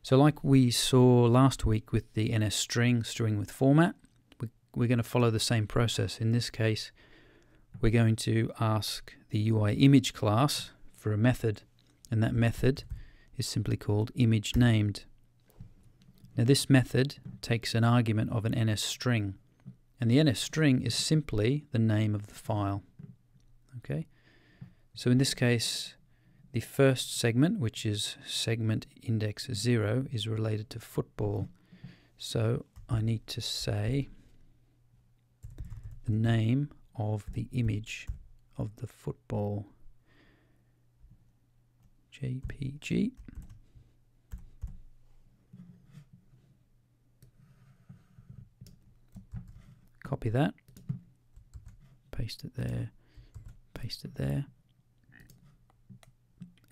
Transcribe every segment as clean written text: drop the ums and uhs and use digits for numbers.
So like we saw last week with the NS string with format, we're going to follow the same process. In this case, we're going to ask the UI image class for a method, and that method is simply called image named. Now this method takes an argument of an NS string, and the NS string is simply the name of the file. Okay, so in this case, the first segment, which is segment index 0, is related to football. So I need to say the name of the image of the football, JPG. Copy that, paste it there, paste it there.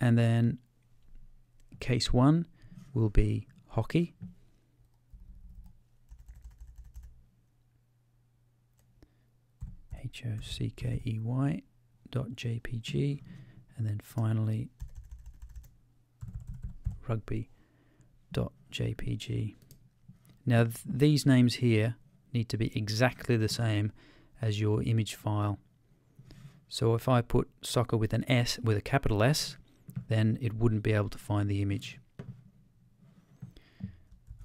And then case 1 will be hockey. HOCKEY.jpg, and then finally rugby.jpg. Now these names here need to be exactly the same as your image file. So if I put soccer with an S, with a capital S, then it wouldn't be able to find the image.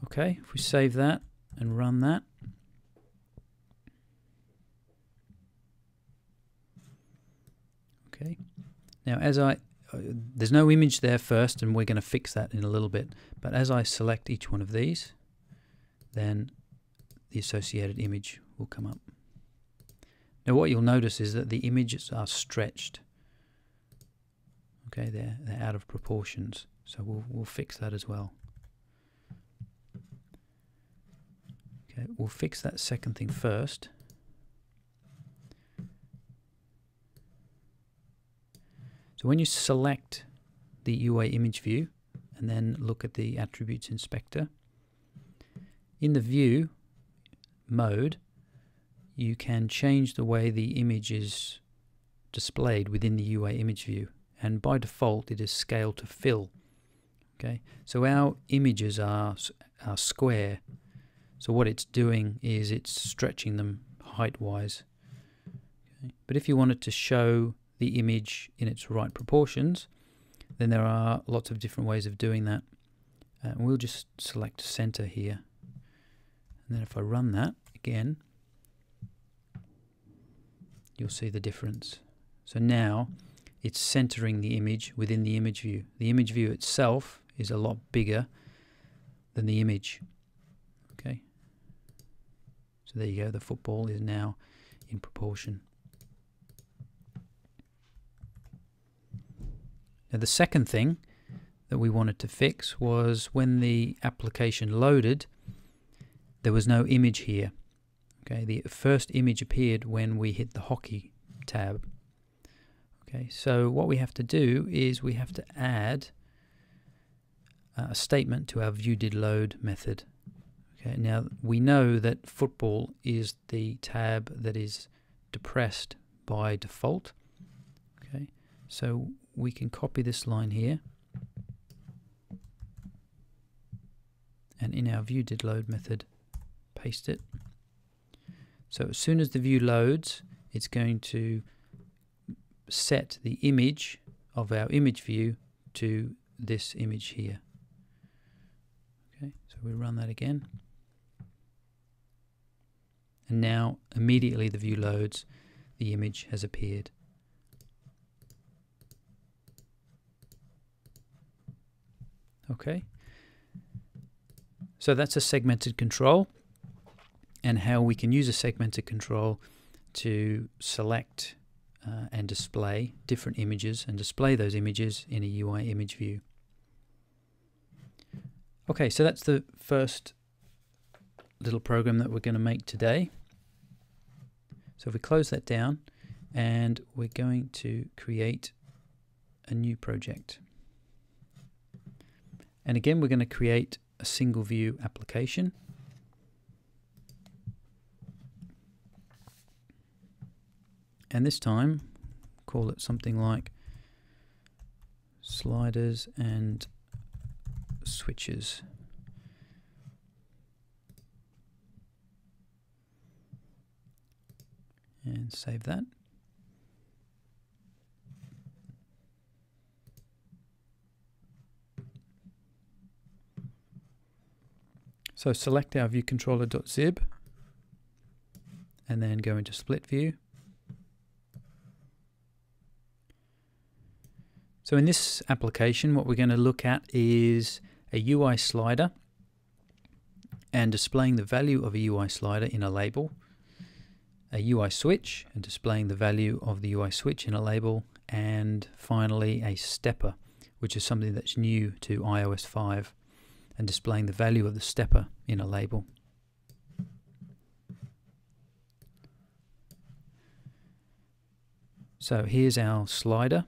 Okay, if we save that and run that, okay, now as there's no image there first, and we're going to fix that in a little bit, but as I select each one of these, then the associated image will come up. Now what you'll notice is that the images are stretched. Okay, they're out of proportions, so we'll fix that as well. Okay, we'll fix that second thing first. So when you select the UI image view and then look at the attributes inspector, in the view mode, you can change the way the image is displayed within the UI image view. And by default it is scale to fill. Okay, so our images are square, so what it's doing is it's stretching them height wise. Okay. But if you wanted to show the image in its right proportions, then there are lots of different ways of doing that. We'll just select center here, and then if I run that again, you'll see the difference. So now it's centering the image within the image view. The image view itself is a lot bigger than the image. Okay, so there you go, the football is now in proportion. Now the second thing that we wanted to fix was when the application loaded, there was no image here. Okay, the first image appeared when we hit the hockey tab. Okay, so what we have to do is we have to add a statement to our viewDidLoad method. Okay, now we know that football is the tab that is depressed by default. Okay, so we can copy this line here, and in our viewDidLoad method, paste it. So as soon as the view loads, it's going to set the image of our image view to this image here. Okay, so we run that again, and now immediately the view loads, the image has appeared. Okay, so that's a segmented control, and how we can use a segmented control to select and display different images and display those images in a UI image view. Okay, so that's the first little program that we're going to make today. So if we close that down, and we're going to create a new project. And again, we're going to create a single view application. And this time, call it something like sliders and switches. and save that. So select our viewcontroller.zib and then go into split view. So in this application, what we're going to look at is a UI slider and displaying the value of a UI slider in a label, a UI switch and displaying the value of the UI switch in a label, and finally a stepper, which is something that's new to iOS 5, and displaying the value of the stepper in a label. So here's our slider.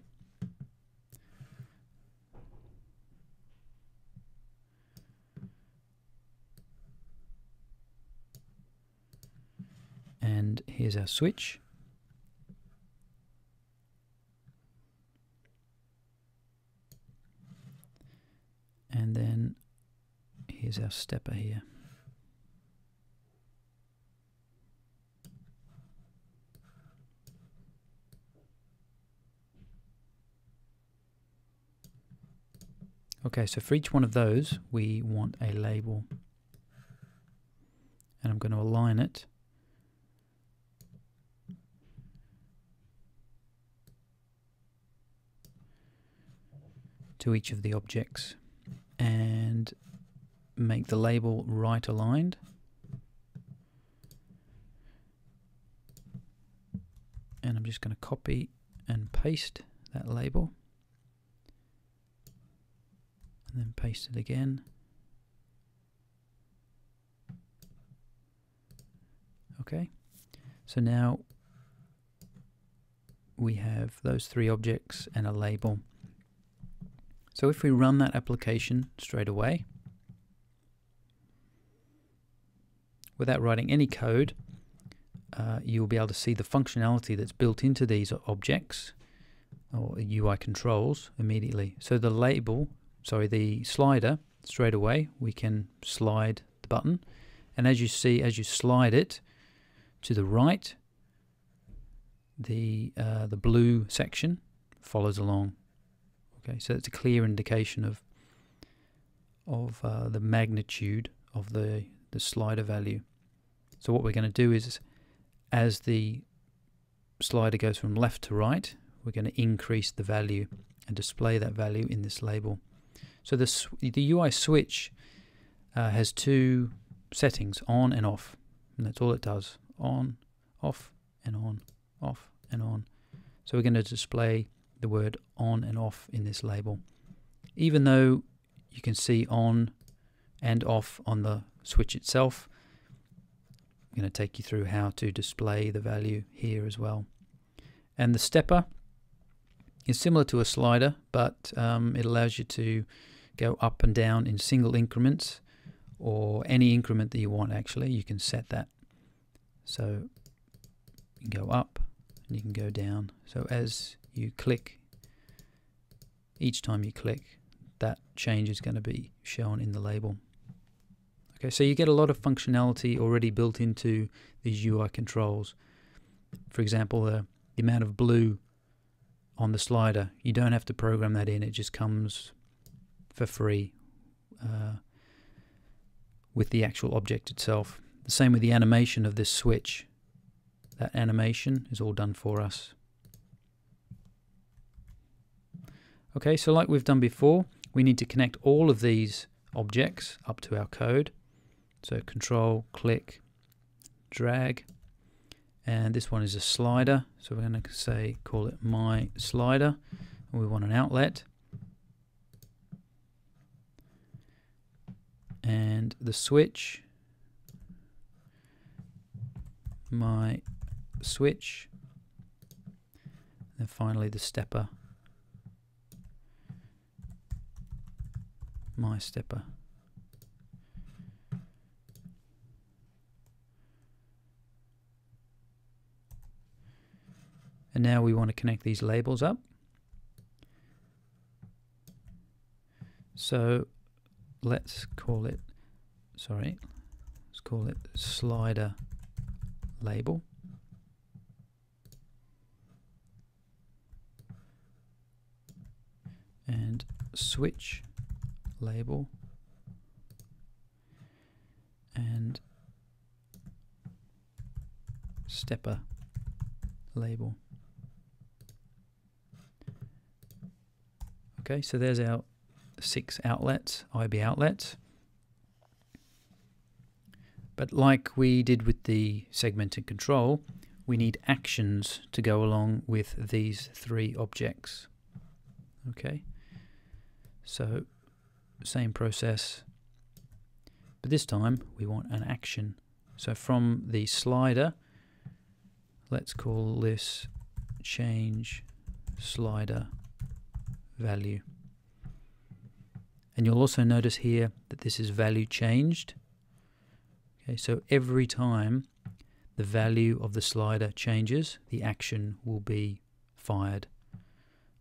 And here's our switch. And then here's our stepper here. Okay, so for each one of those, we want a label. And I'm going to align it to each of the objects and make the label right aligned. And I'm just going to copy and paste that label and then paste it again. Okay, so now we have those three objects and a label. So if we run that application straight away, without writing any code, you'll be able to see the functionality that's built into these objects or UI controls immediately. So the slider, straight away we can slide the button, and as you see, as you slide it to the right, the blue section follows along. Okay, so it's a clear indication of the magnitude of the slider value. So what we're going to do is, as the slider goes from left to right, we're going to increase the value and display that value in this label. So the UI switch has two settings, on and off, and that's all it does: on, off, and on, off, and on. So we're going to display the word on and off in this label. Even though you can see on and off on the switch itself, I'm going to take you through how to display the value here as well. And the stepper is similar to a slider, but it allows you to go up and down in single increments, or any increment that you want. Actually, you can set that. So you can go up and you can go down. So as you click, each time you click, that change is going to be shown in the label. Okay, so you get a lot of functionality already built into these UI controls. For example, the amount of blue on the slider, you don't have to program that in, it just comes for free with the actual object itself. The same with the animation of this switch. That animation is all done for us. Okay, so like we've done before, we need to connect all of these objects up to our code. So control, click, drag, and this one is a slider. So we're going to call it my slider, and we want an outlet. And the switch, my switch, and then finally the stepper, my stepper. And now we want to connect these labels up. So let's call it slider label. and switch label and stepper label. Okay, so there's our 6 outlets, IB outlets. But like we did with the segmented control, we need actions to go along with these 3 objects. Okay, so same process, but this time we want an action. So from the slider, let's call this change slider value. And you'll also notice here that this is value changed. Okay, so every time the value of the slider changes, the action will be fired.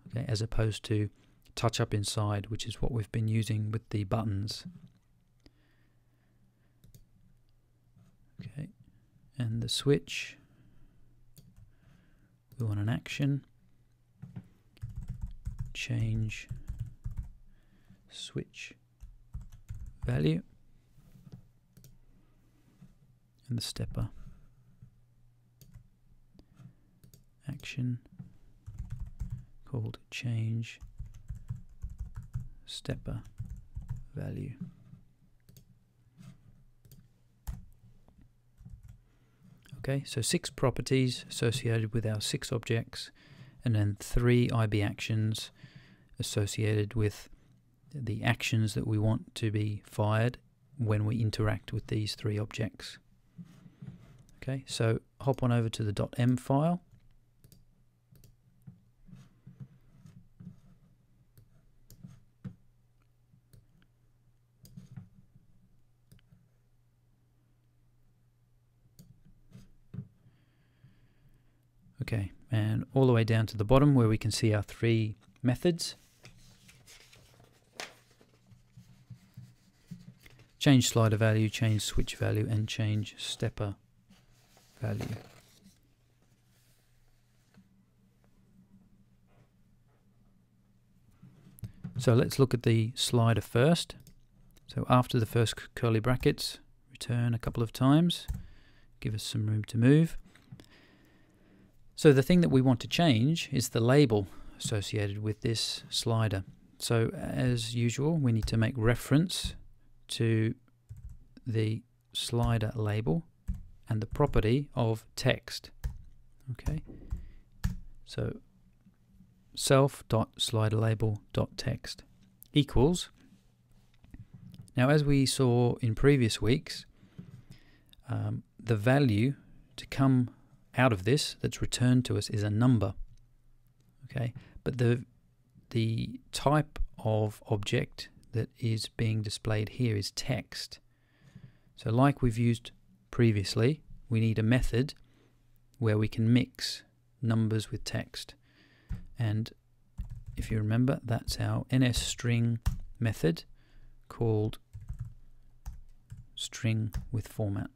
Okay, as opposed to touch up inside, which is what we've been using with the buttons. Okay, and the switch, we want an action, change switch value, and the stepper, action called change stepper value. Okay, so 6 properties associated with our 6 objects, and then 3 IB actions associated with the actions that we want to be fired when we interact with these 3 objects. Okay, so hop on over to the .m file. Okay, and all the way down to the bottom where we can see our 3 methods. Change slider value, change switch value, and change stepper value. So let's look at the slider first. So after the first curly brackets, return a couple of times, give us some room to move. So the thing that we want to change is the label associated with this slider. So as usual, we need to make reference to the slider label and the property of text. Okay, so self.sliderlabel.text equals. Now, as we saw in previous weeks, the value to come out of this that's returned to us is a number. Okay, but the type of object that is being displayed here is text. So like we've used previously, we need a method where we can mix numbers with text. And if you remember, that's our NSString method called string with format.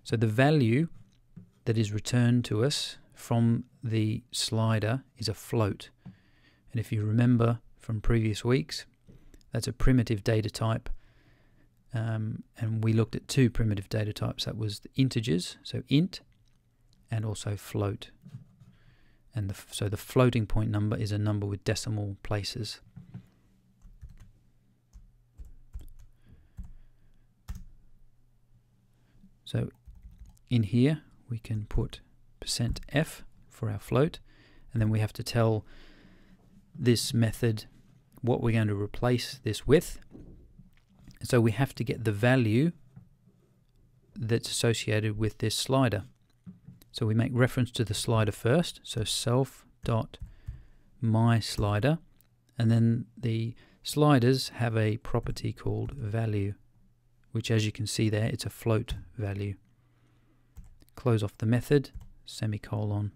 So the value that is returned to us from the slider is a float. And if you remember from previous weeks, that's a primitive data type. And we looked at 2 primitive data types. That was the integers, so int, and also float. And so the floating point number is a number with decimal places. So in here we can put %f for our float, and then we have to tell this method what we're going to replace this with. So we have to get the value that's associated with this slider. So we make reference to the slider first, so self.mySlider, and then the sliders have a property called value, which, as you can see there, it's a float value. Close off the method, semicolon,